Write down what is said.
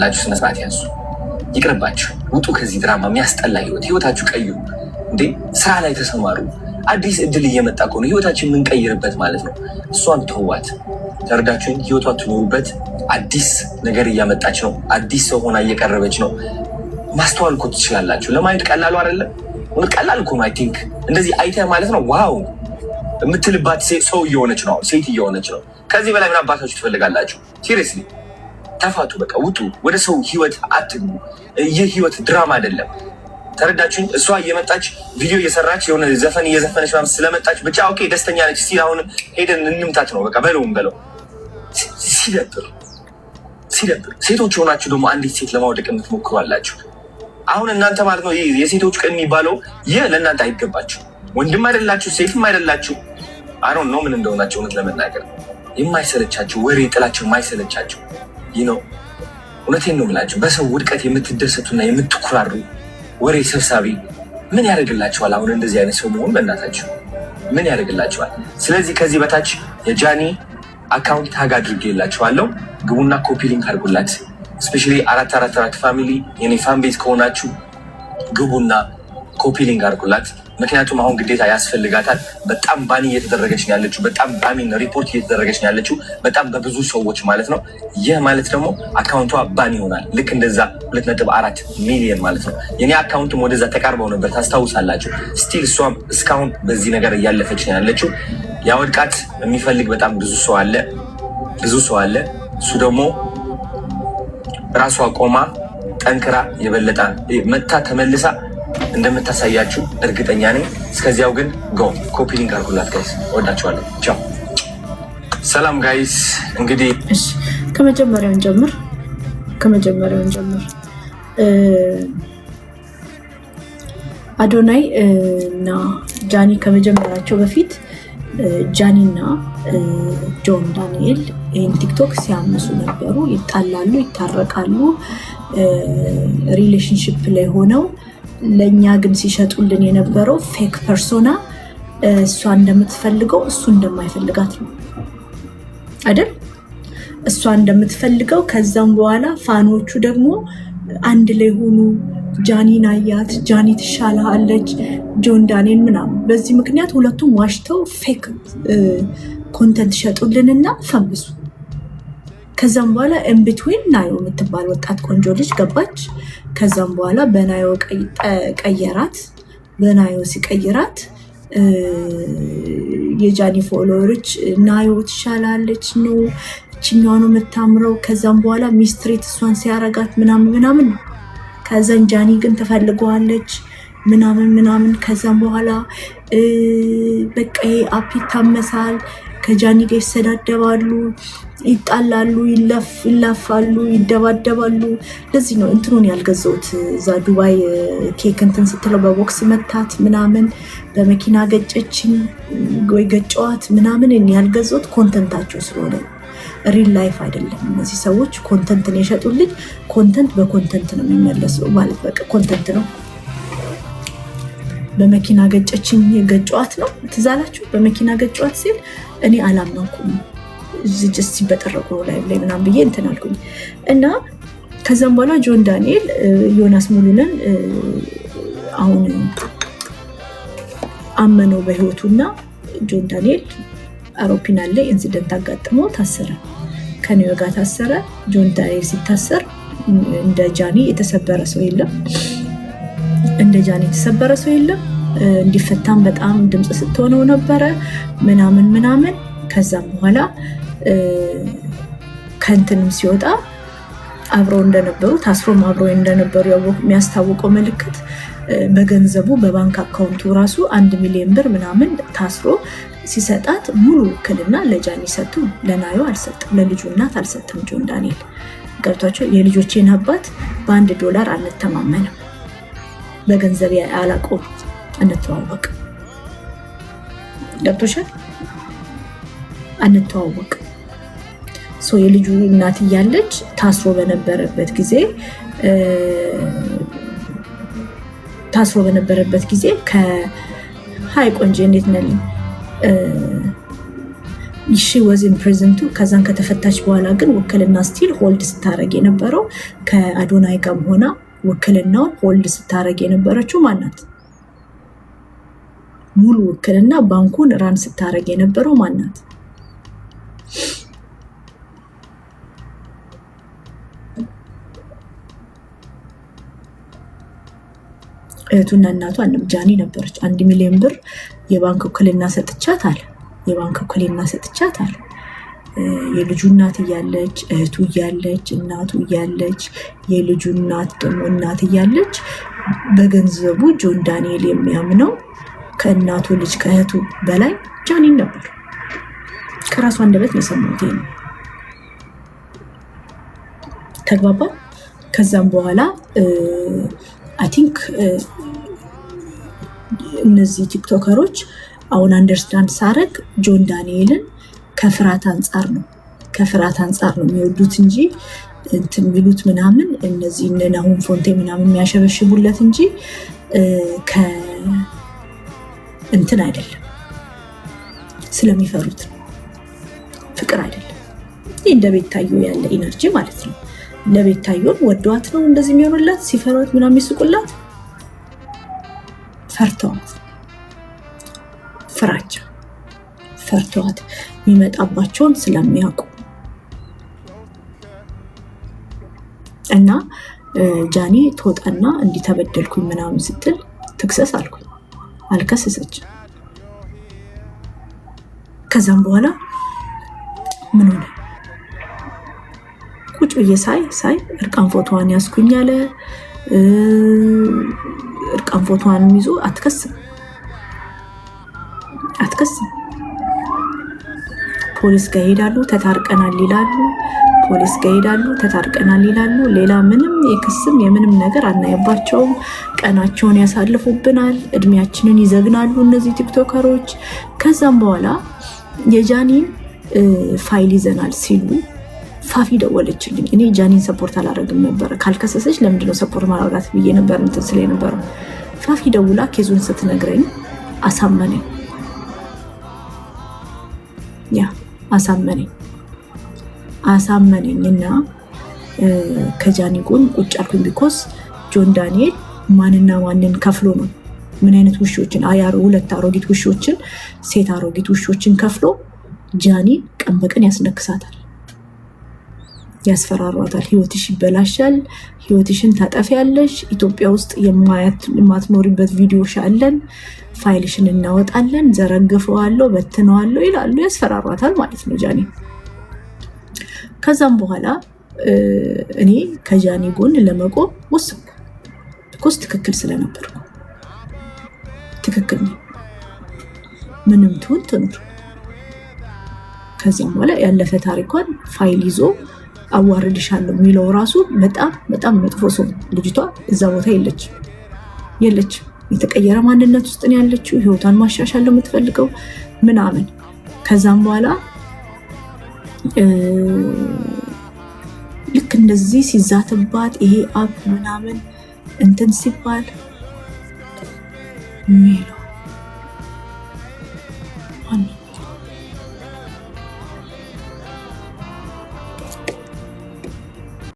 ላችሁ ስነ ስርዓት ያዙ። ይቅርባችሁ፣ ውጡ ከዚህ ድራማ የሚያስጠላ ህይወታችሁ ቀዩ እንዴ። ስራ ላይ ተሰማሩ። አዲስ እድል እየመጣ ከሆነ ህይወታችን የምንቀይርበት ማለት ነው። እሷን ተዋት፣ ተረዳችሁኝ? ህይወቷ ትኖሩበት። አዲስ ነገር እያመጣች ነው። አዲስ ሰው ሆና እየቀረበች ነው። ማስተዋል እኮ ትችላላችሁ። ለማየት ቀላሉ አይደለም። ቀላል እኮ ነው። አይ ቲንክ እንደዚህ አይተህ ማለት ነው ዋው የምትልባት ሰው እየሆነች ነው፣ ሴት እየሆነች ነው። ከዚህ በላይ ምን አባታችሁ ትፈልጋላችሁ? ሲሪየስሊ ተፋቱ፣ በቃ ውጡ። ወደ ሰው ህይወት አትግቡ። ይህ ህይወት ድራማ አይደለም። ተረዳችሁኝ? እሷ እየመጣች ቪዲዮ እየሰራች የሆነ ዘፈን እየዘፈነች ምናምን ስለመጣች ብቻ ኦኬ ደስተኛ ነች ሲል አሁን ሄደን እንምታት ነው በቃ። በለውም በለው። ሲደብር ሴቶች ሆናችሁ ደግሞ አንዲት ሴት ለማውደቅ የምትሞክሩ አላችሁ። አሁን እናንተ ማለት ነው የሴቶች ቀን የሚባለው ይህ ለእናንተ አይገባችሁ። ወንድም አይደላችሁ፣ ሴትም አይደላችሁ። አሁን ነው ምን እንደሆናችሁ እውነት ለመናገር የማይሰለቻችሁ ወሬ ጥላችሁ የማይሰለቻችሁ ይህ ነው። እውነቴን ነው የምላችሁ። በሰው ውድቀት የምትደሰቱና የምትኩራሩ ወሬ ሰብሳቢ ምን ያደርግላችኋል? አሁን እንደዚህ አይነት ሰው መሆን በእናታችሁ ምን ያደርግላችኋል? ስለዚህ ከዚህ በታች የጃኒ አካውንት ታግ አድርጌላችኋለሁ። ግቡና ኮፒ ሊንክ አድርጉላት። ስፔሻሊ 444 ፋሚሊ የኔ ፋን ቤዝ ከሆናችሁ ግቡና ኮፒ ሊንክ አድርጉላት። ምክንያቱም አሁን ግዴታ ያስፈልጋታል። በጣም ባኒ እየተደረገች ነው ያለችው። በጣም ባሚን ሪፖርት እየተደረገች ነው ያለችው፣ በጣም በብዙ ሰዎች ማለት ነው። ይህ ማለት ደግሞ አካውንቷ ባኒ ይሆናል። ልክ እንደዛ 2.4 ሚሊዮን ማለት ነው። የኔ አካውንትም ወደዛ ተቃርበው ነበር ታስታውሳላችሁ። ስቲል እሷም እስካሁን በዚህ ነገር እያለፈች ነው ያለችው። ያወድቃት የሚፈልግ በጣም ብዙ ሰው አለ። እሱ ደግሞ ራሷ ቆማ ጠንክራ የበለጠ መታ ተመልሳ እንደምታሳያችሁ እርግጠኛ ነኝ። እስከዚያው ግን ኮፒ ሊንክ አድርጉላት ጋይስ። ወዳችኋለሁ። ቻው። ሰላም ጋይስ። እንግዲህ ከመጀመሪያውን ጀምር አዶናይ እና ጃኒ ከመጀመራቸው በፊት ጃኒ እና ጆን ዳንኤል ይህን ቲክቶክ ሲያመሱ ነበሩ። ይጣላሉ፣ ይታረቃሉ፣ ሪሌሽንሽፕ ላይ ሆነው ለእኛ ግን ሲሸጡልን የነበረው ፌክ ፐርሶና እሷ እንደምትፈልገው እሱ እንደማይፈልጋት ነው አይደል? እሷ እንደምትፈልገው ከዛም በኋላ ፋኖቹ ደግሞ አንድ ላይ ሆኑ። ጃኒን አያት፣ ጃኒ ትሻላለች፣ ጆን ዳንኤል ምናምን። በዚህ ምክንያት ሁለቱም ዋሽተው ፌክ ኮንተንት ሸጡልንና ፈምሱ። ከዛም በኋላ ኢንቢትዊን ናዮ የምትባል ወጣት ቆንጆ ልጅ ገባች። ከዛም በኋላ በናዮ ቀየራት። በናዮ ሲቀይራት የጃኒ ፎሎወሮች ናዮ ትሻላለች ነው እችኛዋ ነው የምታምረው። ከዛም በኋላ ሚስትሬት እሷን ሲያረጋት ምናምን ነው። ከዛን ጃኒ ግን ትፈልገዋለች ምናምን። ከዛም በኋላ በቃ አፕ ይታመሳል። ከጃኒ ጋር ይሰዳደባሉ፣ ይጣላሉ፣ ይላፋሉ፣ ይደባደባሉ። ለዚህ ነው እንትኑን ያልገዛሁት። እዛ ዱባይ ኬክ እንትን ስትለው በቦክስ መታት ምናምን፣ በመኪና ገጨችኝ ወይ ገጨዋት ምናምን ያልገዛሁት ኮንተንታቸው ስለሆነ ሪል ላይፍ አይደለም። እነዚህ ሰዎች ኮንተንትን የሸጡልኝ። ኮንተንት በኮንተንት ነው የሚመለሰው ማለት በቃ ኮንተንት ነው። በመኪና ገጨችኝ ገጨዋት ነው ትዝ አላችሁ? በመኪና ገጨዋት ሲል እኔ አላመንኩም። ጀስት ሲበጠረቁ ላይ ምናምን ብዬ እንትን አልኩኝ እና ከዛም በኋላ ጆን ዳንኤል ዮናስ ሙሉነን አሁን አመነው በህይወቱና ጆን ዳንኤል አውሮፕላን ላይ ኢንሲደንት አጋጥሞ ታሰረ። ከኔው ጋር ታሰረ። ጆን ዳንኤል ሲታሰር እንደ ጃኒ የተሰበረ ሰው የለም። እንዲፈታም በጣም ድምፅ ስትሆነው ነበረ ምናምን። ከዛም በኋላ ከእንትንም ሲወጣ አብረው እንደነበሩ ታስሮም አብረው እንደነበሩ የሚያስታውቀው ምልክት በገንዘቡ በባንክ አካውንቱ ራሱ 1 ሚሊዮን ብር ምናምን ታስሮ ሲሰጣት ሙሉ ውክልና ለጃኒ ሰጡ። ለናዮ አልሰጥም፣ ለልጁ እናት አልሰጥም። ጆን ዳንኤል ገብቷቸው የልጆቼን አባት $1 አንተማመንም፣ በገንዘብ አላቆም እንተዋወቅ። ገብቶሻል? አንተዋወቅ። የልጁ እናት እያለች ታስሮ በነበረበት ጊዜ ከሀይ ቆንጆ እንዴት ነኝ ሺ ዋዝ ኢን ፕሪዝን ቱ። ከዛን ከተፈታች በኋላ ግን ውክልና ስቲል ሆልድ ስታረግ የነበረው ከአዶናይ ጋርም ሆና ውክልናውን ሆልድ ስታረግ የነበረችው ማናት? ሙሉ ውክልና ባንኩን ራን ስታረግ የነበረው ማናት? እህቱና እናቷ ጃኒ ነበረች። 1 ሚሊዮን ብር የባንክ ውክልና ሰጥቻታል። የልጁ እናት እያለች እህቱ እያለች እናቱ እያለች የልጁ እናት ደግሞ እናት እያለች በገንዘቡ ጆን ዳንኤል የሚያምነው ከእናቱ ልጅ ከእህቱ በላይ ጃኒን ነበር። ከራሱ አንደበት ነው የሰማሁት። ነው ተግባባን። ከዛም በኋላ አይ ቲንክ እነዚህ ቲክቶከሮች አሁን አንደርስታንድ ሳረግ ጆን ዳንኤልን ከፍርሃት አንጻር ነው የሚወዱት እንጂ እንትን የሚሉት ምናምን እነዚህ አሁን ፎንቴ ምናምን የሚያሸበሽቡለት እንጂ እንትን አይደለም፣ ስለሚፈሩት ነው። ፍቅር አይደለም። ይህ እንደ ቤታዮ ያለ ኢነርጂ ማለት ነው። ለቤታዮን ወዷት ነው እንደዚህ የሚሆኑላት፣ ሲፈሯት ምናምን የሚስቁላት ፈርተዋት የሚመጣባቸውን ስለሚያውቁ እና ጃኒ ትወጣና እንዲህ ተበደልኩኝ ምናምን ስትል ትክሰስ አልኩኝ። አልከሰሰችም። ከዛም በኋላ ምን ሆነ? ቁጭ ብዬ ሳይ እርቃን ፎቶዋን ያስኩኝ አለ። እርቃን ፎቶዋን ይዞ አትከስም። ፖሊስ ጋር ይሄዳሉ፣ ተታርቀናል ይላሉ። ሌላ ምንም የክስም የምንም ነገር አናየባቸውም። ቀናቸውን ያሳልፉብናል፣ እድሜያችንን ይዘግናሉ እነዚህ ቲክቶከሮች። ከዛም በኋላ የጃኒን ፋይል ይዘናል ሲሉ ፋፊ ደወለችልኝ። እኔ ጃኒን ሰፖርት አላደረግም ነበረ። ካልከሰሰች ለምንድነው ሰፖርት ማድረጋት ብዬ ነበር እንትን ስለ ነበረው። ፋፊ ደውላ ኬዙን ስትነግረኝ አሳመነኝና ከጃኒ ጎን ቁጭ አልኩኝ። ቢኮስ ጆን ዳንኤል ማንና ማንን ከፍሎ ነው ምን አይነት ውሾችን ሁለት አሮጊት ውሾችን ሴት አሮጊት ውሾችን ከፍሎ ጃኒ ቀን በቀን ያስነክሳታል፣ ያስፈራሯታል። ህይወትሽ ይበላሻል፣ ህይወትሽን ታጠፊያለሽ፣ ኢትዮጵያ ውስጥ የማትኖሪበት ቪዲዮሽ አለን፣ ፋይልሽን እናወጣለን፣ ዘረግፈዋለሁ፣ በትነዋለሁ ይላሉ። ያስፈራሯታል ማለት ነው ጃኒ። ከዛም በኋላ እኔ ከጃኒ ጎን ለመቆም ወሰንኩ። ቢኮዝ ትክክል ስለነበርኩ ትክክል ነው፣ ምንም ትሁን ትኑር። ከዛም በኋላ ያለፈ ታሪኳን ፋይል ይዞ አዋርድሻለሁ የሚለው ራሱ በጣም በጣም መጥፎ ሰው። ልጅቷ እዛ ቦታ የለች፣ የተቀየረ ማንነት ውስጥ ነው ያለችው። ህይወቷን ማሻሻል ነው የምትፈልገው ምናምን። ከዛም በኋላ ልክ እንደዚህ ሲዛትባት ይሄ አብ ምናምን እንትን ሲባል ሚለው